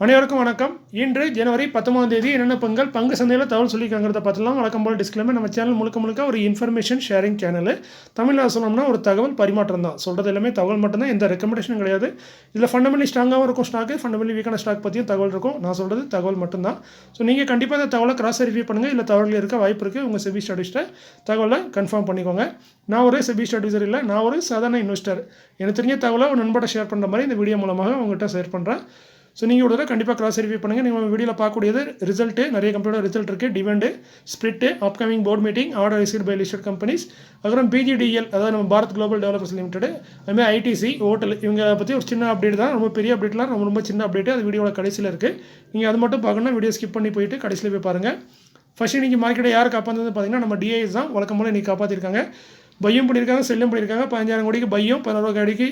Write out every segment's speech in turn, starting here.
அனைவருக்கும் வணக்கம். இன்று ஜனவரி 19ஆம் தேதி என்னென்ன பங்கு சந்தையில் தகவல் சொல்லியிருக்காங்கிறத பார்த்துலாம். வழக்கம் போல் டிஸ்க்ளைமர், நம்ம சேனல் முழுக்க ஒரு இன்ஃபர்மேஷன் ஷேரிங் சேனல். தமிழில் சொல்லணும்னா ஒரு தகவல் பரிமாற்றம் தான். சொல்கிறது எல்லாமே தகவல் மட்டும்தான், எந்த ரெக்கமெண்டேஷனும் கிடையாது. இதில் ஃபண்டமெண்டலி ஸ்ட்ராங்காகவும் இருக்கும் ஸ்டாக்கு, ஃபண்டமெண்டலி வீக்கான ஸ்டாக் பற்றியும் தகவல் இருக்கும். நான் சொல்கிறது தகவல் மட்டும்தான். ஸோ நீங்கள் கண்டிப்பாக இந்த தகவலை கிராஸ் வெரிஃபை பண்ணுங்கள். இல்லை தகவல் இருக்க வாய்ப்பு இருக்குது. உங்கள் செபி ஸ்டடிஸ்ட்டை தகவலை கன்ஃபார்ம் பண்ணிக்கோங்க. நான் ஒரு செபி ஸ்டடிஸர் இல்லை, நான் ஒரு சாதாரண இன்வெஸ்டர். எனக்கு தெரிஞ்ச தகவலை ஒரு நண்பர்கிட்ட ஷேர் பண்ணுற மாதிரி இந்த வீடியோ மூலமாக உங்கள்கிட்ட ஷேர் பண்ணுறேன். ஸோ நீங்கள் ஒரு கண்டிப்பாக கிராஸ் வெரிஃபை பண்ணுங்கள். நீங்கள் வீடியோவில் பார்க்கக்கூடியது ரிசல்ட்டு, நிறைய கம்பெனியோட ரிசல்ட் இருக்குது. Dividend, split, upcoming board meeting, order received by listed companies, அப்புறம் பிஜிடிஎல், அதாவது நம்ம பாரத் குளோபல் டெவலப்பர்ஸ் லிமிடெட், அதுமாதிரி ஐடிசி, ஹோட்டல், இவங்க பற்றி ஒரு சின்ன அப்டேட் தான். ரொம்ப பெரிய அப்டேட்லாம் ரொம்ப சின்ன அப்டேட்டு. அது வீடியோவில் கடைசியில் இருக்குது. நீங்கள் அது மட்டும் பார்க்கணுன்னா வீடியோ ஸ்கிப் பண்ணி போயிட்டு கடைசியில் போய் பாருங்கள். ஃபஸ்ட்டு இன்றைக்கி மார்க்கெட்டை யார் காப்பாற்றுறது பார்த்தீங்கன்னா நம்ம டிஐஎஸ் தான். வழக்கம் போல் இன்றைக்கி காப்பாற்றிருக்காங்க. பையும் பண்ணியிருக்காங்க, செல்லும் பண்ணியிருக்காங்க. 15,000 கோடிக்கு பையும், 16 கோடிக்கு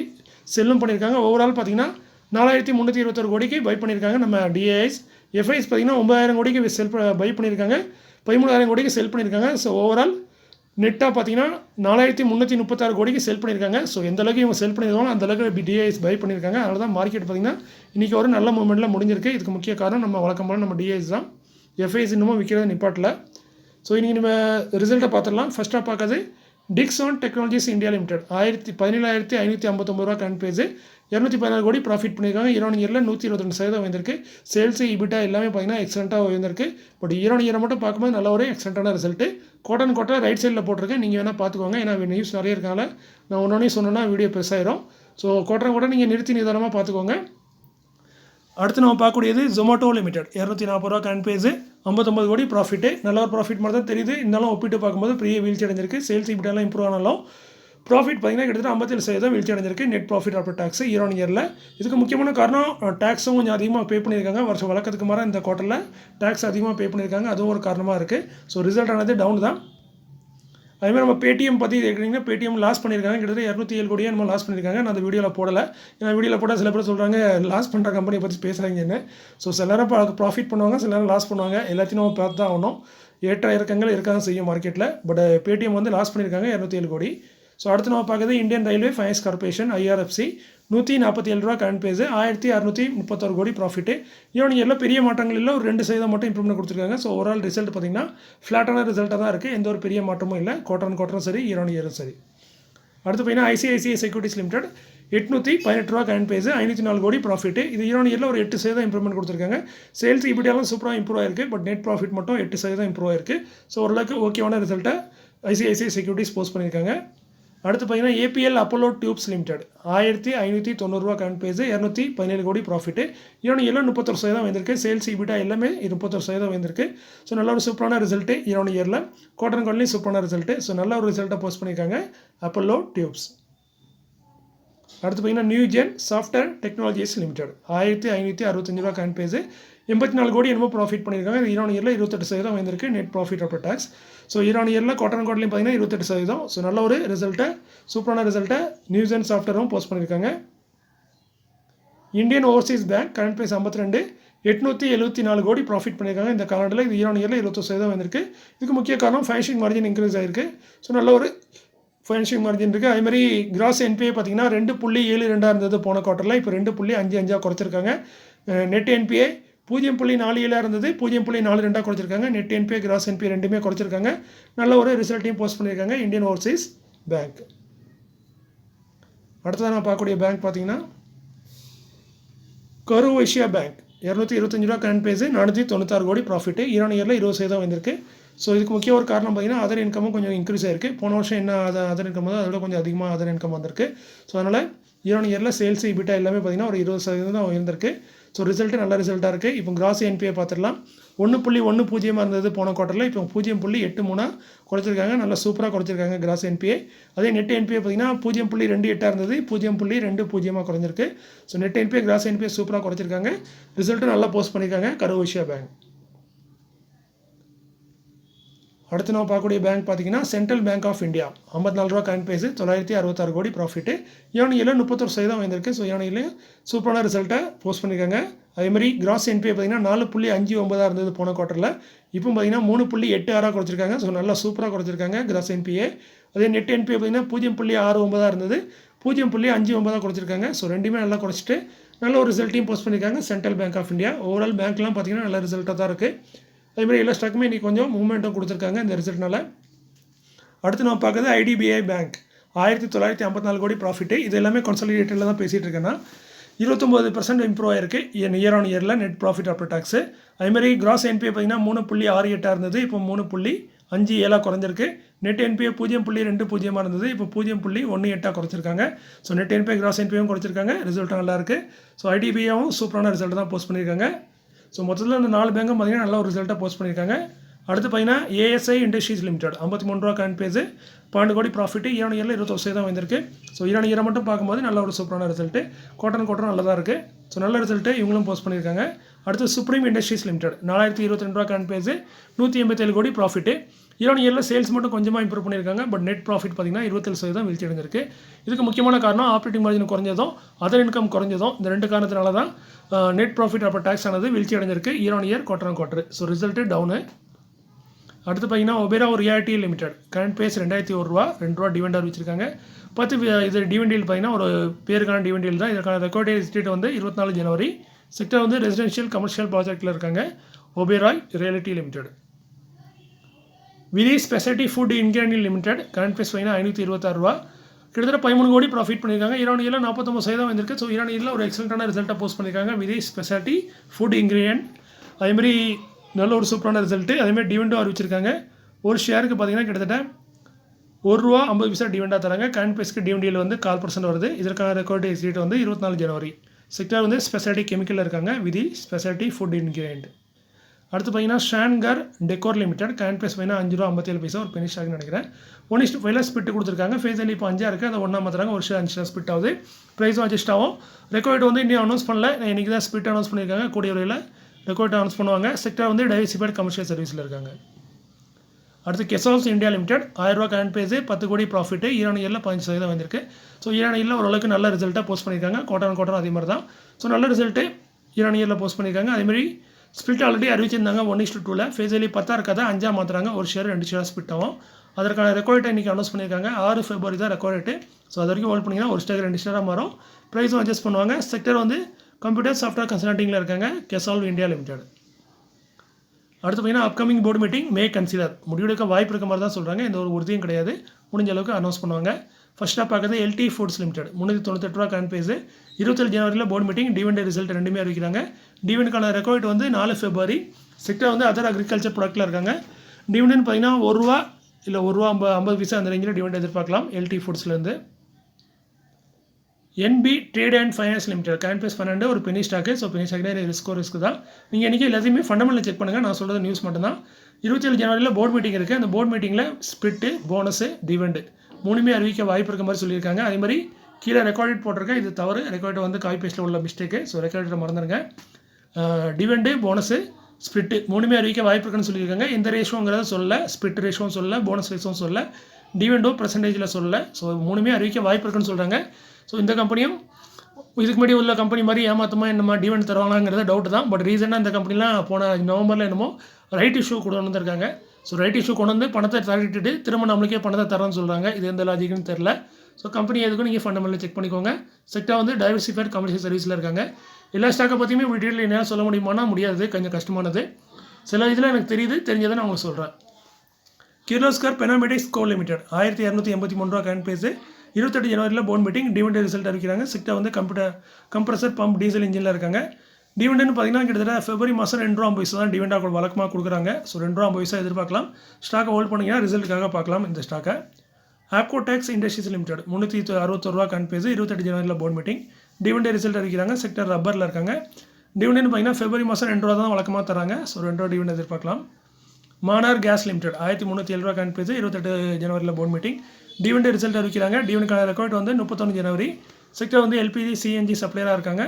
செல்லும் பண்ணியிருக்காங்க. ஓவரால் பார்த்தீங்கன்னா 4,321 கோடிக்கு பை பண்ணியிருக்காங்க நம்ம டிஏஎஸ். எஃப்ஐஎஸ் பார்த்தீங்கன்னா 9,000 கோடிக்கு பை பண்ணியிருக்காங்க, 13,000 கோடிக்கு செல் பண்ணியிருக்காங்க. ஸோ ஓவரால் நெட்டாக பார்த்தீங்கன்னா 4,336 கோடிக்கு செல் பண்ணியிருக்காங்க. ஸோ எந்த அளவுக்கு இவங்க செல் பண்ணியிருக்காங்களோ அந்த அளவுக்கு டிஏஎஸ் பை பண்ணியிருக்காங்க. அதனால தான் மார்க்கெட் பார்த்தீங்கன்னா இன்றைக்கி ஒரு நல்ல மூவ்மெண்ட்டில் முடிஞ்சிருக்கு. இதுக்கு முக்கிய காரணம் நம்ம வழக்கம் போல் நம்ம டிஏஎஸ் தான். எஃப்ஐஎஸ் இன்னமும் விற்கிறத நிப்பாட்டில். ஸோ இன்றைக்கி நம்ம ரிசல்ட்டை பார்த்துடலாம். ஃபஸ்ட்டாக பார்க்காது டிக்ஸான் டெக்னாலஜிஸ் இந்தியா லிமிடெட் 17,559 ரூபா கரண்ட் பேஜ், 216 கோடி ப்ராஃபிட் பண்ணியிருக்காங்க. இயர் 122% வந்திருக்கு. சேல்ஸு, இபிட்டா எல்லாமே பார்த்தீங்கன்னா எக்ஸலண்ட்டாக வந்திருக்கு. பட் இயர் மட்டும் பார்க்கும்போது நல்ல ஒரு எக்ஸலண்ட்டான ரிசல்ட்டு. கோட்டை ரைட் சைடில் போட்டிருக்கேன், நீங்கள் வேணால் பார்த்துக்கோங்க. ஏன்னா நியூஸ் நிறைய இருக்காங்க, நான் ஒன்றே சொன்னேன்னா வீடியோ பெருசாயிரும். ஸோ கோட்டை நீங்கள் நிறுத்தி நிதானமாக பார்த்துக்கோங்க. அடுத்து நம்ம பார்க்கக்கூடியது ஜொமேட்டோ லிமிடெட் 240 ரூபா கரண்ட் பேஜ், 59 கோடி ப்ராஃபிட்டு. நல்ல ஒரு ப்ராஃபிட் மாதிரி தான் தெரியுது. இருந்தாலும் ஒப்பிட்டு பார்க்கும்போது பெரிய வீழ்ச்சி அடைஞ்சிருக்கு. சேல்ஸ் இபிட்டாலாம் இம்ப்ரூவ் ஆனாலும் ப்ராஃபிட் பார்த்தீங்கன்னா கிட்டத்தட்ட 57% வீழ்ச்சி அடைஞ்சிருக்கு. நெட் ப்ராஃபிட் ஆஃப்டர் டேக்ஸ் இயரில். இதுக்கு முக்கியமான காரணம் டேக்ஸும் கொஞ்சம் அதிகமாக பே பண்ணியிருக்காங்க. வருஷம் வழக்கத்துக்கு மாற இந்த குவார்ட்டரில் டேக்ஸ் அதிகமாக பே பண்ணியிருக்காங்க. அதுவும் ஒரு காரணமாக இருக்குது. ஸோ ரிசல்ட் ஆனது டவுன் தான். அதுமாதிரி நம்ம பேடிஎம் பற்றி கேட்டிங்கன்னா பேடிஎம் லாஸ் பண்ணியிருக்காங்க. கிட்டத்தட்ட 207 கோடியாக நம்ம லாஸ் பண்ணியிருக்காங்க. நான் அந்த வீடியோவில் போடலை. ஏன்னா வீடியோவில் போட்டால் சில பேர் சொல்கிறாங்க லாஸ் பண்ணுற கம்பெனியை பற்றி பேசுகிறாங்கன்னு. ஸோ சில நேரம் ப்ராஃபிட் பண்ணுவாங்க, சில நேரம் லாஸ் பண்ணுவாங்க. எல்லாத்தையும் நம்ம பார்த்து தான் ஆகணும். ஏற்ற இறக்கங்கள் இருக்க தான் செய்யும் மார்க்கெட்டில். பட் பேடிஎம் வந்து லாஸ் பண்ணியிருக்காங்க 207 கோடி. ஸோ அடுத்து நம்ம பார்க்குறது Indian railway finance corporation IRFC 147 ரூபா கரண்ட் பேஜ், 1,631 கோடி ப்ராஃபிட்டு. இயரில் பெரிய மாற்றங்கள் இல்லை, ஒரு 2% மட்டும் இம்ப்ரூவ்மெண்ட் கொடுத்துருக்காங்க. ஸோ ஓவரால் ரிசல்ட் பார்த்திங்கன்னா ஃப்ளாட்டான ரிசல்ட்டாக தான் இருக்குது. எந்த ஒரு பெரிய மாற்றமும் இல்லை. குவார்ட்டரும் சரி, இயரும் சரி. அடுத்து பார்த்தீங்கன்னா ஐசிஐசிஐ செக்யூரிட்டிஸ் லிமிடெட் 818 ரூபா கரண்ட் பேஜ், 504 கோடி ப்ராஃபிட்டு. இது இயரில் ஒரு 8% இம்ப்ரூவ்மெண்ட் கொடுத்துருக்காங்க. சேல்ஸ் இபிடியாலும் சூப்பராக இம்ப்ரூவ் ஆயிருக்கு. பட் நெட் ப்ராஃபிட் மட்டும் 8% இம்ப்ரூவ் ஆயிருக்கு. ஸோ ஓரளவுக்கு ஓகேவான ரிசல்ட்டை ஐசிஐசிஐ செக்யூரிட்டிஸ் போஸ்ட் பண்ணியிருக்காங்க. அடுத்து பார்த்தீங்கன்னா ஏபிஎல் அப்போலோ டியூப்ஸ் லிமிடெட் 1,590 ரூபா கரண்ட் பேஜ், 217 கோடி ப்ராஃபிட்டு. இயரில் 31% வந்திருக்கு. சேல்ஸ் இபிட்டா எல்லாமே 31% வந்திருக்கு. ஸோ நல்ல ஒரு சூப்பரான ரிசல்ட்டு இயரில். குவார்ட்டர்லையும் சூப்பரான ரிசல்ட்டு. ஸோ நல்ல ஒரு ரிசல்ட்டை போஸ்ட் பண்ணியிருக்காங்க அப்போலோ டியூப்ஸ். அடுத்து பார்த்தீங்கன்னா நியூஜென் சாஃப்ட்வேர் டெக்னாலஜிஸ் லிமிடெட் 1,565 ரூபா கரண்ட் பேஜ், 84 கோடி என்னமோ ப்ராஃபிட் பண்ணியிருக்காங்க. இயரில் 28% வந்திருக்கு. Net profit after tax. So இயரில் குவார்ட்டர்லையும் பார்த்தீங்கன்னா 28%. ஸோ நல்ல ஒரு ரிசல்ட்டை, சூப்பரான ரிசல்ட்டை நியூஜென் சாஃப்ட்வேரும் போஸ்ட் பண்ணியிருக்காங்க. Indian Overseas Bank current base 52, 874 கோடி ப்ராஃபிட் பண்ணியிருக்காங்க இந்த காலண்டில். இது இயரில் 21% வந்திருக்கு. இதுக்கு முக்கிய காரணம் ஃபைனான்ஷியல் மார்ஜின் இன்க்ரீஸ் ஆகிருக்கு. ஸோ நல்ல ஒரு ஃபைனான்ஷியல் மார்ஜின் இருக்குது. அதுமாதிரி கிராஸ் NPA பார்த்தீங்கன்னா 2.72 இருந்தது போன குவார்ட்டரில், இப்போ 2.55 குறைச்சிருக்காங்க. நெட் NPA 0.47 இருந்தது, 0.42 குறைச்சிருக்காங்க. நெட் NPA, கிராஸ் NPA ரெண்டுமே குறைச்சிருக்காங்க. நல்ல ஒரு ரிசல்ட்டையும் போஸ்ட் பண்ணியிருக்காங்க இந்தியன் ஓவர்சீஸ் பேங்க். அடுத்ததாக நான் பார்க்கக்கூடிய பேங்க் பார்த்தீங்கன்னா கரூர் வைஸ்யா பேங்க் 225 ரூபா கரண்ட் பேஜ், 496 கோடி ப்ராஃபிட்டு. இயரில் 20% வந்திருக்கு. ஸோ இதுக்கு முக்கிய ஒரு காரணம் பார்த்தீங்கன்னா அதர் இன்கமும் கொஞ்சம் இன்க்ரீஸ் ஆயிருக்கு. போன வருஷம் என்ன அதர் இன்கம் வந்து அதோட கொஞ்சம் அதிகமாக அதர் இன்கம் வந்திருக்கு. ஸோ அதனால் இயரில் சேல்ஸ் இபிட்டா எல்லாமே பார்த்தீங்கன்னா ஒரு 20% தான் உயர்ந்திருக்கு. ஸோ ரிசல்ட்டு நல்ல ரிசல்ட்டாக இருக்குது. இப்போ கிராஸ் NPA பார்த்துடலாம். 1.10 இருந்தது போன குவார்ட்டரில், இப்போ 0.83 குறைச்சிருக்காங்க. நல்லா சூப்பராக குறைச்சிருக்காங்க கிராஸ் NPA. அதே நெட் NPA பார்த்தீங்கன்னா 0.28 இருந்தது, 0.20 குறைஞ்சிருக்கு. So net NPA, cross NPA சூப்பராக குறைச்சிருக்காங்க. ரிசல்ட்டு நல்லா போஸ்ட் பண்ணியிருக்காங்க கரூர் வைஸ்யா பேங்க். அடுத்து நம்ம பார்க்கக்கூடிய பேங்க் பார்த்தீங்கன்னா சென்ட்ரல் பேங்க் ஆஃப் இந்தியா 54 ரூபா கரண்ட் பேஜ், 966 கோடி ப்ராஃபிட்டு. இயரில் 31% வந்திருக்கு. ஸோ இயரில் சூப்பரான ரிசல்ட்டை போஸ்ட் பண்ணியிருக்காங்க. அதேமாதிரி கிராஸ் NPA பார்த்தீங்கன்னா 4.59 இருந்தது போன குவார்ட்டரில், இப்போ பார்த்தீங்கன்னா 3.86 குறைச்சிருக்காங்க. ஸோ நல்லா சூப்பராக குறைச்சிருக்காங்க கிராஸ் NPA. அதே நெட் NPA பார்த்தீங்கன்னா 0.69 இருந்தது, 0.59 குறைச்சிருக்காங்க. ஸோ ரெண்டுமே நல்லா குறைச்சிட்டு நல்ல ஒரு ரிசல்ட்டையும் போஸ்ட் பண்ணியிருக்காங்க Central Bank of India. Overall பேங்க்லாம் பார்த்தீங்கன்னா நல்ல ரிசல்ட்டாக தான் இருக்குது. அதேமாதிரி எல்லா ஸ்டாக்குமே இன்றைக்கி கொஞ்சம் மூவ்மெண்ட்டும் கொடுத்துருக்காங்க இந்த ரிசல்ட்னால. அடுத்து நம்ம பார்க்குறது ஐடிபிஐ பேங்க் 1954 கோடி ப்ராஃபிட்டு. இது எல்லாமே கன்சாலிடேட்டடில் தான் பேசிகிட்டு இருக்கேன்னா 29% இம்ப்ரூவ் ஆயிருக்கு இயர் ஆன் இயரில் நெட் ப்ராஃபிட் ஆஃப்டர் டாக்ஸு. அதேமாதிரி கிராஸ் என்பிஏ பார்த்திங்கன்னா 3.68 இருந்தது, இப்போ 3.57 குறைஞ்சிருக்கு. நெட் என்பிஏ 0.20 இருந்தது, இப்போ 0.18 குறைச்சிருக்காங்க. ஸோ நெட் என்பிஏ கிராஸ் என்பிஏவும் குறைச்சிருக்காங்க. ரிசல்ட்டும் நல்லாயிருக்கு. ஸோ ஐடிபிஐயும் சூப்பரான ரிசல்ட் தான் போஸ்ட் பண்ணியிருக்காங்க. ஸோ மொத்தத்தில் இந்த 4 பேங்கும் பார்த்திங்கன்னா நல்ல ஒரு ரிசல்ட்டாக போஸ்ட் பண்ணியிருக்காங்க. அடுத்து பார்த்தீங்கன்னா ஏஎஸ்ஐ இண்டஸ்ட்ரீஸ் லிமிடெட் 53 ரூபா கரண்ட் பேஸு 12 கோடி ப்ராஃபிட்டு இயர் ஆன் இயரில் 21% தான் வந்திருக்கு. ஸோ இயர் ஆன் இயரை மட்டும் பார்க்கும்போது நல்ல ஒரு சூப்பரான ரிசல்ட்டு. குவார்டர் நல்லதாக இருக்குது. ஸோ நல்ல ரிசல்ட்டு இவங்களும் போஸ்ட் பண்ணியிருக்காங்க. அடுத்து சுப்ரீம் இண்டஸ்ட்ரீஸ் லிமிடெட் 4022 ரூபா கரண்ட் பேஸு 187 கோடி ப்ராஃபிட்டு. இயர் ஆன் இயரில் சேல்ஸ் மட்டும் கொஞ்சமாக இம்ப்ரூவ் பண்ணியிருக்காங்க. பட் நெட் ப்ராஃபிட் பார்த்திங்கன்னா 27% வீழ்ச்சி அடைஞ்சிருக்கு. இதுக்கு முக்கியமான காரணம் ஆப்ரேட்டிங் மார்ஜின் குறைஞ்சதும் அதர் இன்கம் குறைஞ்சதும். இந்த 2 காரணத்தினால தான் நெட் ப்ராஃபிட் ஆஃப்டர் டாக்ஸ் ஆனது வீழ்ச்சி அடைஞ்சிருக்கு year on year quarter. So result down. அடுத்து பார்த்தீங்கன்னா Oberoi realty limited current base 2001 ரூபா 2 ரூபா டிவெண்ட் அறிவிச்சிருக்காங்க. 10 இது டிவெண்டியில் பார்த்தீங்கன்னா ஒரு பேருக்கான டிவெண்டியில் தான். இதற்கான ரெக்கார்ட் டேட் வந்து 24 ஜனவரி. செக்டர் வந்து ரெசிடென்ஷியல் கமர்ஷியல் ப்ராஜெக்ட்டில் இருக்காங்க Oberoi realty limited. Vidhi speciality food ingredient limited current base பார்த்தீங்கன்னா 526 ரூபா கிட்டத்தட்ட 13 கோடி ப்ராஃபிட் பண்ணியிருக்காங்க. இயர் ஆன் இயரில் 49% வந்திருக்கு. ஸோ இயர் ஆன் இயரில் ஒரு எக்ஸலண்ட்டான ரிசல்ட்டாக போஸ்ட் பண்ணியிருக்காங்க விதி ஸ்பெஷாலிட்டி ஃபுட் இன்கிரியன்ட். அதேமாதிரி நல்ல ஒரு சூப்பரான ரிசல்ட்டு. அதேமாதிரி டிவெண்டும் அறிவிச்சிருக்காங்க. ஒரு ஷேருக்கு பார்த்தீங்கன்னா கிட்டத்தட்ட ₹1.50 டிவெண்டாக தராங்க. கரண்ட் பேஸ்க்கு டிவெண்டியில் வந்து 0.25% வருது. இதற்கான ரெக்கார்ட் டேட் வந்து 24 ஜனவரி. செக்டர் வந்து ஸ்பெஷாலிட்டி கெமிக்கலில் இருக்காங்க விதி ஸ்பெஷாலிட்டி ஃபுட் இன்கிரியன்ட். அடுத்து பார்த்தீங்கன்னா ஷான்கர் டெக்கோர் லிமிடெட் கரண்ட் பேஸ் பார்த்தீங்கன்னா ₹5.57 ஒரு பெனி ஸ்டாக்னு நினைக்கிறேன். 1:5 ஸ்பிட் கொடுத்துருக்காங்க. ஃபேஸ் வேல்யூ இப்போ 5 இருக்குது. அதை 1 மாற்றுறாங்க. ஒரு ஷேர் 5 ஸ்பிட் ஆகுது. ப்ரைஸும் அட்ஜஸ்ட் ஆகும். ரெக்கார்ட் வந்து இன்னும் அனௌன்ஸ் பண்ணல. இன்றைக்கி தான் ஸ்பிட் அனௌன்ஸ் பண்ணியிருக்காங்க. கூடிய வரையில் ரெக்கார்ட் அனௌன்ஸ் பண்ணுவாங்க. செக்டர் வந்து டைவர்சிஃபைட் கமர்ஷியல் சர்வீஸில் இருக்காங்க. அடுத்து கெசால்ஸ் இந்தியா லிமிடெட் 1000 ரூபா கரண்ட் பேஸு 10 கோடி ப்ராஃபிட்டு இயர் ஆன் இயரில் 15% வந்திருக்கு. ஸோ இயர் ஆன் இயரில் ஓரளவுக்கு நல்ல ரிசல்ட்டாக போஸ்ட் பண்ணியிருக்காங்க. குவார்டர் அதே மாதிரி தான். ஸோ நல்ல ரிசல்ட்டு இயர் ஆன் இயரில் போஸ்ட் பண்ணியிருக்காங்க. அதேமாதிரி ஸ்பிட் ஆல்ரெடி அறிவிச்சிருந்தாங்க 1:2ல். ஃபேஸ் வேல்யூ 10 இருக்காது 5 மாற்றுறாங்க. ஒரு ஷேர் 2 ஷேர் ஸ்பிட் ஆகும். அதற்கான ரெக்கார்டை இன்றைக்கி அனௌன்ஸ் பண்ணியிருக்காங்க. 6 ஃபெப்ரவரி தான் ரெக்கார்டு. ஸோ அது வரைக்கும் ஹோல்ட் பண்ணிங்கன்னா ஒரு ஷேர் 2 ஷேராக மாறும். ப்ரைஸும் அட்ஜஸ்ட் பண்ணுவாங்க. செக்டர் வந்து கம்ப்யூட்டர் சாஃப்ட்வேர் கன்சல்டிங்கில் இருக்காங்க கெசால்வ் இந்தியா லிமிடெட். அடுத்து பார்த்தீங்கன்னா அப்கமிங் போர்டு மீட்டிங் மே கன்சிடர் முடிவெடுக்க வாய்ப்பு இருக்க மாதிரி தான் சொல்கிறாங்க. எந்த ஒரு உறுதியும் கிடையாது. முடிஞ்ச அளவுக்கு அனௌன்ஸ் பண்ணுவாங்க. ஃபஸ்ட்டாக பார்க்குறது எல்டி ஃபுட்ஸ் லிமிடெட் 398 ரூபா கரண்ட் பேஸு 27 ஜனவரியில் போர்டு மீட்டிங் டிவெண்ட் ரிசல்ட் ரெண்டுமே அறிவிக்கிறாங்க. டிவெண்டுக்கான ரெக்கார்ட் வந்து 4 ஃபெப்ரவரி. செக்டர் வந்து அதர் அக்ரிகல்ச்சர் ப்ராடக்ட்டில் இருக்காங்க. டிவெண்ட் பார்த்தீங்கன்னா ₹1 இல்லை ₹1.50 அந்த ரேஞ்சில் டிவெண்ட் எதிர்பார்க்கலாம் எல்டி ஃபுட்ஸ்லேருந்து. NB trade and finance limited current base 12 ஒரு பெனி ஸ்டாக்கு. ஸோ பெனி ஸ்டாக்னே ரிஸ்க் தான். நீங்கள் இன்றைக்கி எல்லாத்தையுமே ஃபண்டமெண்டல் செக் பண்ணுங்கள். நான் சொல்கிறது நியூஸ் மட்டும்தான். 27 ஜனவரியில் போர்டு மீட்டிங் இருக்குது. அந்த போர்டு மீட்டிங்கில் ஸ்பிட்டு போனஸு டிவெண்டு 3மே அறிவிக்க வாய்ப்பு இருக்க மாதிரி சொல்லியிருக்காங்க. அதே மாதிரி கீழே ரெக்கார்டட் போட்டிருக்கேன். இது தவறு. ரெக்கார்டு வந்து காப்பி பேஸ்ட்டில் உள்ள மிஸ்டேக்கு. ஸோ ரெக்கார்டில் மறந்துடுங்க. டிவெண்டு போனஸு ஸ்பிட்டு 3மே அறிவிக்க வாய்ப்பு இருக்குன்னு சொல்லியிருக்காங்க. எந்த ரேஷோங்கிறத சொல்லலை. ஸ்பிட் ரேஷோவும் சொல்லலை. போனஸ் ரேஷோவும் சொல்லலை. டிவெண்டோ பர்சன்டேஜில் சொல்லலை. ஸோ 3மே அறிவிக்க வாய்ப்பு இருக்குன்னு சொல்கிறாங்க. ஸோ இந்த கம்பெனியும் இதுக்கு முன்னாடி உள்ள கம்பெனி மாதிரி ஏமாத்தமா என்னமா டிவெண்ட் தருவாங்கங்கிறது டவுட் தான். பட் ரீசெண்டாக இந்த கம்பெனிலாம் போன நவம்பரில் என்னமோ ரைட் இஷ்யூ கொண்டு வந்திருக்காங்க. ஸோ ரைட் இஷ்யூ கொண்டு வந்து பணத்தை தரட்டிட்டு திரும்ப நம்மளுக்கே பணத்தை தரேன்னு சொல்கிறாங்க. இது எந்த லாஜிக்னு தெரில. ஸோ கம்பெனி எதுக்கும் நீங்கள் ஃபண்டமெண்டல் செக் பண்ணிக்கோங்க. செக்டர் வந்து டைவர்சிஃபைட் கமர்ஷியல் சர்வீஸில் இருக்காங்க. எல்லா ஸ்டாக்கை பற்றியுமே டீட்டெயில் என்ன சொல்ல முடியுமானா முடியாது. கொஞ்சம் கஷ்டமானது. சில இதில் எனக்கு தெரிஞ்சதை நான் உங்களுக்கு சொல்கிறேன். கிர்லோஸ்கர் பெனாமெடிக்ஸ் கோ லிமிடெட் 1283 ரூபா கரண்ட் பேஸு 28 ஜனவரியில் போர்டு மீட்டிங் டிவெண்ட் ரிசல்ட் அறிவிக்கிறாங்க. செக்டர் வந்து கம்ப்ரஸர் பம்ப் டீசல் இன்ஜினில் இருக்காங்க. டிவெண்ட்னு பார்த்தீங்கன்னா கிட்டத்தட்ட ஃபெப்ரவரி மாதம் ₹2.50 தான் டிவெண்டாக வழக்கமாக கொடுக்குறாங்க. ஸோ ₹2.50 எதிர்பார்க்கலாம். ஸ்டாக்கை ஹோல்ட் பண்ணிங்கன்னா ரிசல்ட்டுக்காக பார்க்கலாம் இந்த ஸ்டாக்கை. ஆப்கோடெக்ஸ் இண்டஸ்ட்ரீஸ் லிமிடெட் 361 ரூபா கரண்ட் பேஸு 28 ஜனவரியில் போர்டு மீட்டிங் டிவெண்ட் ரிசல்ட் அறிவிக்கிறாங்க. செக்டர் ரப்பரில் இருக்காங்க. டிவெண்ட்னு பார்த்தீங்கன்னா ஃபெப்ரவரி மாதம் ₹2 தான் வழக்கமாக தராங்க. ஸோ ₹2 டிவெண்ட் எதிர்பார்க்கலாம். மானார் கேஸ் லிமிடெட் 1307 ரூபா கரண்ட் பேஸு 28 ஜனவரியில் போர்டு மீட்டிங் டிவெண்ட் ரிசல்ட் அறிவிக்கிறாங்க. டிவெண்டுக்கான ரெக்கார்ட் வந்து 31 ஜனவரி. செக்டர் வந்து எல்பிஜி சிஎன்ஜி சப்ளையராக இருக்காங்க.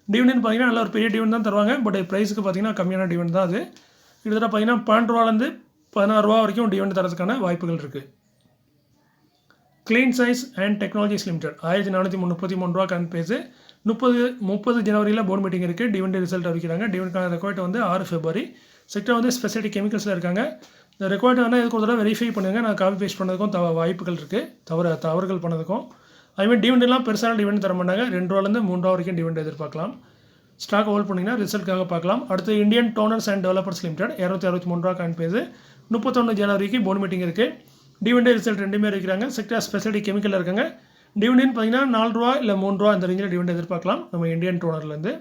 டிவெண்ட் பார்த்தீங்கன்னா நல்ல ஒரு பெரிய டிவெண்ட் தான் தருவாங்க. பட் ப்ரைஸுக்கு பார்த்தீங்கன்னா கம்மியான டிவெண்ட் தான் அது. கிட்டத்தட்ட பார்த்தீங்கன்னா ₹12 ₹16 வரைக்கும் டிவெண்ட் தரதுக்கான வாய்ப்புகள் இருக்குது. Clean size and technologies limited 1433 ரூபா கரண்ட் பேஸு 30 ஜனவரியில் போர்டு மீட்டிங் இருக்குது. டிவெண்ட் ரிசல்ட் அறிவிக்கிறாங்க. டிவெண்டுக்கான ரெக்கார்ட் வந்து 6 ஃபெப்ரவரி. செக்டர் வந்து ஸ்பெஷாலிட்டி கெமிக்கல்ஸில் இருக்காங்க. இந்த ரெக்கார்டு வேணால் இதுக்கு ஒரு தடவை வெரிஃபை பண்ணுங்கள். நான் காப்பி பேஸ்ட் பண்ணதுக்கும் வாய்ப்புகள் இருக்குது. தவறுகள் பண்ணதுக்கும். அதுமாதிரி டிவிடெண்ட்லாம் பெருசான டிவிடெண்ட் தர மாட்டாங்க. 2 ரூபாலேருந்து 3 ரூபா வரைக்கும் டிவிடெண்ட் எதிர்பார்க்கலாம். ஸ்டாக் ஹோல்ட் பண்ணிங்கன்னா ரிசல்ட்காக பார்க்கலாம். அடுத்து Indian donors and developers limited 263 ரூபா காயின் பேஸு. 31 ஜனவரிக்கு போர்டு மீட்டிங் இருக்குது. டிவிடெண்ட் ரிசல்ட் ரெண்டுமே இருக்கிறாங்க. செக்டர் ஸ்பெஷாலிட்டி கெமிக்கலில் இருக்காங்க. டிவிடெண்ட் பார்த்தீங்கன்னா 4 ரூபா இல்லை 3 ரூபா அந்த ரேஞ்சில் டிவிடெண்ட் எதிர்பார்க்கலாம் நம்ம இந்தியன் டோனர்லேருந்து.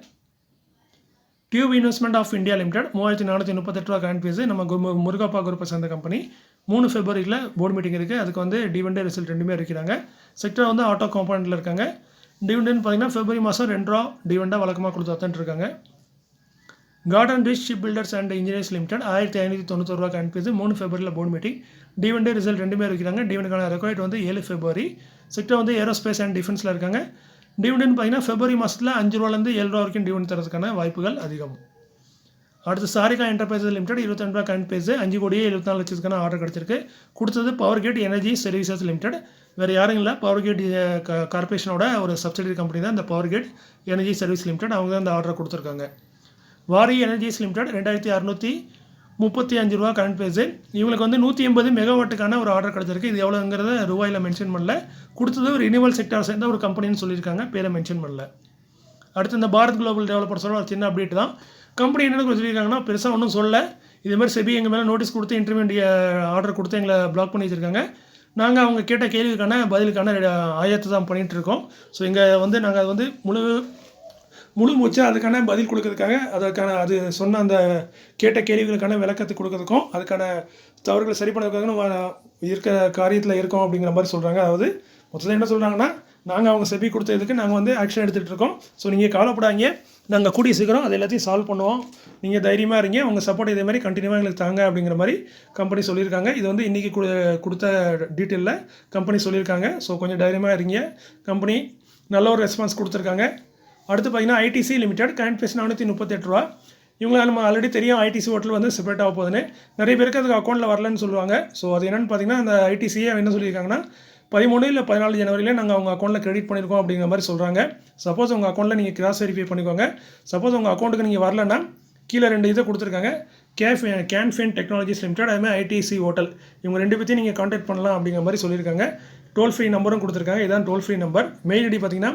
Tube Investment of India Limited 3438 ரூபா காயின் பேஸு. நம்ம முருகப்பா குரூப்பை சேர்ந்த கம்பெனி. 3 ஃபெப்ரவரியில் போர்டு மீட்டிங் இருக்குது. அதுக்கு வந்து டிவிடெண்ட் ரிசல்ட் ரெண்டுமே இருக்கிறாங்க. செக்டர் வந்து ஆட்டோ காம்பவுண்டில் இருக்காங்க. டிவிடெண்ட் பார்த்தீங்கன்னா ஃபெப்ரவரி மாதம் 2 ரூபா டிவிடெண்டாக வழக்கமாக கொடுத்து இருக்காங்க. Garden Reach shipbuilders and engineers limited 1591 ரூபா காயின் பேஸு. 3 ஃபெப்ரவரியில் போர்டு மீட்டிங். டிவிடெண்ட் ரிசல்ட் ரெண்டுமே இருக்கிறாங்க. டிவிடெண்டான ரெக்கார்ட் வந்து 7 ஃபெப்ரவரி. செக்டர் வந்து ஏரோஸ்பேஸ் அண்ட் டிஃபென்ஸில் இருக்காங்க. டிவிடெண்ட் பார்த்தீங்கன்னா ஃபெப்ரவரி மாதத்தில் 5 ரூபாலேருந்து 7 ரூபா வரைக்கும் டிவிடெண்ட் தரதுக்கான வாய்ப்புகள் அதிகம். அடுத்து சாரிகா என்டர்பிரைசஸ் லிமிடெட் 22 ரூபா காயின் பேஸு. 5 கோடியே 74 லட்சத்துக்கான ஆர்டர் கிடச்சிருக்கு. கொடுத்தது power gate energy services limited. வேறு யாரும் இல்லை, பவர் கேட் கார்பரேஷனோட ஒரு சப்சிடரி கம்பெனி தான் இந்த power gate energy service limited. அவங்க தான் இந்த ஆர்டரை கொடுத்துருக்காங்க. வாரி எனர்ஜிஸ் லிமிடெட் 2635 ரூபா காயின் பேஸு. இவங்களுக்கு வந்து 180 மெகாவாட்டுக்கான ஒரு ஆர்டர் கிடச்சிருக்கு. இது எவ்வளோங்கிறத ரூபாயில் மென்ஷன் பண்ணல. கொடுத்தது ஒரு ரினியூவல் செக்டார் சேர்ந்த ஒரு கம்பெனின்னு சொல்லியிருக்காங்க, பேரை மென்ஷன் பண்ணல. அடுத்து இந்த பாரத் குளோபல் டெவலப்பர்ஸோட ஒரு சின்ன அப்டேட் தான். கம்பெனி என்னென்னு சொல்லியிருக்காங்கன்னா பெருசாக ஒன்றும் சொல்ல. இதுமாதிரி செபி எங்கள் மேலே நோட்டீஸ் கொடுத்து இன்டர்வியூ ஆர்டர் கொடுத்து எங்களை பிளாக் பண்ணி வச்சுருக்காங்க. நாங்கள் அவங்க கேட்ட கேள்விக்கான பதிலுக்கான ஆயத்தை தான் பண்ணிகிட்ருக்கோம். ஸோ இங்கே வந்து நாங்கள் அது வந்து முழு மூச்சாக அதுக்கான பதில் கொடுக்கறதுக்காக அது சொன்ன அந்த கேட்ட கேள்விகளுக்கான விளக்கத்தை கொடுக்கறதுக்கும் அதுக்கான தவறுகளை சரி பண்ணுறதுக்காக இருக்க காரியத்தில் இருக்கோம் அப்படிங்கிற மாதிரி சொல்கிறாங்க. அதாவது மொத்தத்தில் என்ன சொல்கிறாங்கன்னா, நாங்கள் அவங்க செபி கொடுத்ததுக்கு நாங்கள் வந்து ஆக்ஷன் எடுத்துகிட்டு இருக்கோம். ஸோ நீங்கள் கவலைப்படாதீங்க, நாங்கள் கூடிய சீக்கிரம் அது எல்லாத்தையும் சால்வ் பண்ணுவோம். நீங்கள் தைரியமாக இருங்க, உங்கள் சப்போர்ட் இதே மாதிரி கண்டினியூவாக எங்களுக்கு தாங்க அப்படிங்கிற மாதிரி கம்பெனி சொல்லியிருக்காங்க. இது வந்து இன்றைக்கி கொடுத்த டீட்டெயிலில் கம்பெனி சொல்லியிருக்காங்க. ஸோ கொஞ்சம் தைரியமாக இருங்க. கம்பெனி நல்ல ஒரு ரெஸ்பான்ஸ் கொடுத்துருக்காங்க. அடுத்து பார்த்தீங்கன்னா ஐடிசி லிமிடெட் காயின் பேஸ் 438 ரூபா. இவங்களால் நம்ம ஆல்ரெடி தெரியும் ஐடிசி ஹோட்டல் வந்து செப்பரேட் ஆக போகுதுன்னு. நிறைய பேருக்கு அதுக்கு அக்கௌண்ட்டில் வரலன்னு சொல்லுவாங்க. ஸோ அது என்னென்னு பார்த்தீங்கன்னா, அந்த ஐடிசியை என்ன சொல்லியிருக்காங்கன்னா 13 இல்லை 14 ஜனவரியில் நாங்கள் அவங்க அக்கௌண்ட்டில் கிரெடிட் பண்ணியிருக்கோம் அப்படிங்கிற மாதிரி சொல்கிறாங்க. சப்போஸ் உங்கள் அக்கௌண்ட்டில் நீங்கள் கிராஸ் வெரிஃபை பண்ணிக்கோங்க. சப்போஸ் உங்கள் அக்கௌண்ட்டுக்கு நீங்கள் வரலன்னா கீழே 2 இதை கொடுத்துருக்காங்க. கேன்ஃபின் டெக்னாலஜிஸ் லிமிடெட், அதுமாதிரி ஐடிசி ஹோட்டல். இவங்க 2 பேர்த்தையும் நீங்கள் கான்டாக்ட் பண்ணலாம் அப்படிங்கிற மாதிரி சொல்லியிருக்காங்க. டோல் ஃப்ரீ நம்பரும் கொடுத்துருக்காங்க. இதான் toll free number. Mail ID பார்த்தீங்கன்னா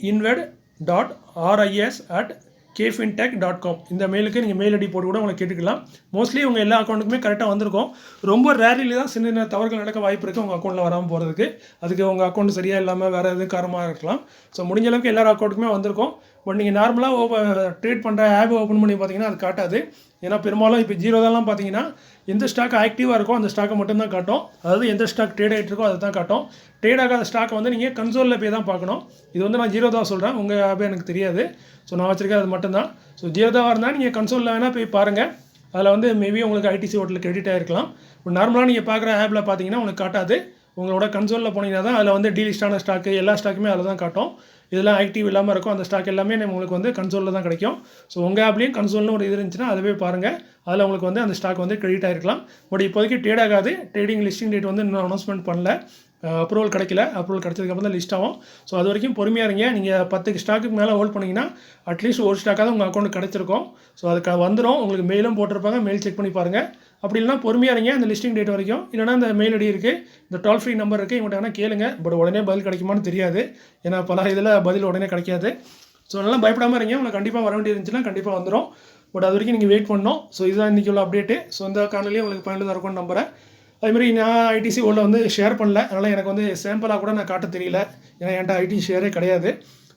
einved.ris@kfintech.com. இந்த மெயிலுக்கு நீங்கள் மெயில் ஐடி போட்டு கூட உங்களை கேட்டுக்கலாம். மோஸ்ட்லி உங்கள் எல்லா அக்கௌண்ட்டுக்குமே கரெக்டாக வந்திருக்கும். ரொம்ப ரேர்லி தான் சின்ன தவறுகள் நடக்க வாய்ப்பு இருக்குது உங்கள் அக்கௌண்ட்டில் வராமல் போகிறதுக்கு. அதுக்கு உங்கள் அக்கௌண்ட் சரியாக இல்லாமல் வேறு எதுவும் காரணமாக இருக்கலாம். ஸோ முடிஞ்ச அளவுக்கு எல்லா அக்கௌண்ட்டுக்குமே வந்திருக்கும். பட் நீங்கள் நார்மலாக ட்ரேட் பண்ணுற ஆப் ஓப்பன் பண்ணி பார்த்தீங்கன்னா அது காட்டாது. ஏன்னா பெரும்பாலும் இப்போ ஜீரோதெல்லாம் பார்த்தீங்கன்னா எந்த ஸ்டாக் ஆக்டிவாக இருக்கோ அந்த ஸ்டாக்கை மட்டும்தான் காட்டும். அதாவது எந்த ஸ்டாக் ட்ரேட் ஆகிட்டு இருக்கோ அதை தான் காட்டும். ட்ரேட் ஆகாத ஸ்டாக் வந்து நீங்கள் கன்சோலில் போய் தான் பார்க்கணும். இது வந்து நான் ஜீரோதா சொல்கிறேன், உங்கள் ஆப்பே எனக்கு தெரியாது. ஸோ நான் வச்சுருக்கேன் அது மட்டும்தான். ஸோ ஜீரோதாவாக இருந்தால் நீங்கள் கன்சோலில் வேணால் போய் பாருங்கள். அதில் வந்து மேபி உங்களுக்கு ஐடிசி ஹோட்டலில் கிரெடிட் ஆகிருக்கலாம். இப்போ நார்மலாக நீங்கள் பார்க்குற ஆப்பில் பார்த்தீங்கன்னா உங்களுக்கு காட்டாது. உங்களோட கன்சோலில் போனீங்கன்னா தான் அதில் வந்து டீலிஸ்டான ஸ்டாக்கு எல்லா ஸ்டாக்குமே அதில் தான் காட்டும். இதெல்லாம் ஆக்டிவ் இல்லாமல் இருக்கும் அந்த ஸ்டாக் எல்லாமே உங்களுக்கு வந்து கன்சோலில் தான் கிடைக்கும். ஸோ உங்கள் ஆப்லேயும் கன்சோல்னு ஒரு இது இருந்துச்சுன்னா அதுவே பாருங்கள். அதில் உங்களுக்கு வந்து அந்த ஸ்டாக் வந்து கிரெடிட் ஆகிருக்கலாம். பட் இப்போதைக்கு ட்ரேட் ஆகாது. ட்ரேடிங் லிஸ்டிங் டேட் வந்து இன்னும் அனௌன்ஸ்மெண்ட் பண்ணல. அப்ரூவல் கிடைக்கல. அப்ரூவல் கிடைச்சதுக்கப்புறம் தான் லிஸ்ட் ஆகும். ஸோ அது வரைக்கும் பொறுமையாக இருங்க. நீங்கள் 10 ஸ்டாக்கு மேலே ஹோல்ட் பண்ணிங்கன்னா அட்லீஸ்ட் ஒரு ஸ்டாக்காக உங்கள் அக்கௌண்ட் கிடச்சிருக்கும். ஸோ அதுக்கு வந்துடும். உங்களுக்கு மெயிலும் போட்டிருப்பாங்க, மெயில் செக் பண்ணி பாருங்கள். அப்படி இல்லைனா பொறுமையாக இருங்க அந்த லிஸ்டிங் டேட் வரைக்கும். இல்லைனா இந்த மெயில் ஐடி இருக்குது, இந்த டோல் ஃப்ரீ நம்பர் இருக்குது, இவங்கள்ட்ட வேணால் கேளுங்க. பட் உடனே பதில் கிடைக்குமான்னு தெரியாது. ஏன்னா பல இதில் பதில் உடனே கிடைக்காது. ஸோ நல்லா பயப்படாமல் இருங்க. உங்களுக்கு கண்டிப்பாக வர வேண்டிய இருந்துச்சுன்னா கண்டிப்பாக வந்துடும். பட் அது வரைக்கும் நீங்கள் வெயிட் பண்ணணும். ஸோ இதுதான் இன்றைக்கி உள்ள அப்டேட்டு. ஸோ இந்த காணொலியும் உங்களுக்கு பயனுள்ளதாக இருக்கும்னு நம்புகிறேன். அதுமாதிரி நான் ஐடிசி உள்ள வந்து ஷேர் பண்ணல. அதனால் எனக்கு வந்து சாம்பிளாக கூட நான் காட்ட தெரியல. ஏன்னா என்கிட்ட ஐடி ஷேரே கிடையாது.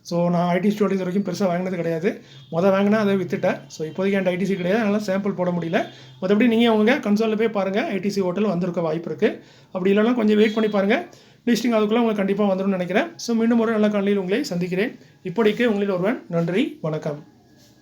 ஸோ நான் ஐடி ஸ்டோரேஜ் வரைக்கும் பெருசாக வாங்கினது கிடையாது. வாங்கினா அதை விற்றுட்டேன். ஸோ இப்போதைக்கு என்கிட்ட ஐடிசி கிடையாது. அதனால் சாம்பிள் போட முடியல. மற்றபடி நீங்கள் உங்கள் கன்சோலில் போய் பாருங்கள். ஐடிசி ஹோட்டல் வந்திருக்க வாய்ப்பு இருக்குது. அப்படி இல்லைனா கொஞ்சம் வெயிட் பண்ணி பாருங்கள். லிஸ்டிங் அதுக்குள்ளே உங்களுக்கு கண்டிப்பாக வந்துடும் நினைக்கிறேன். ஸோ மீண்டும் ஒரு நல்ல காணொலியில் உங்களை சந்திக்கிறேன். இப்போதைக்கு உங்களில் ஒருவன். நன்றி, வணக்கம்.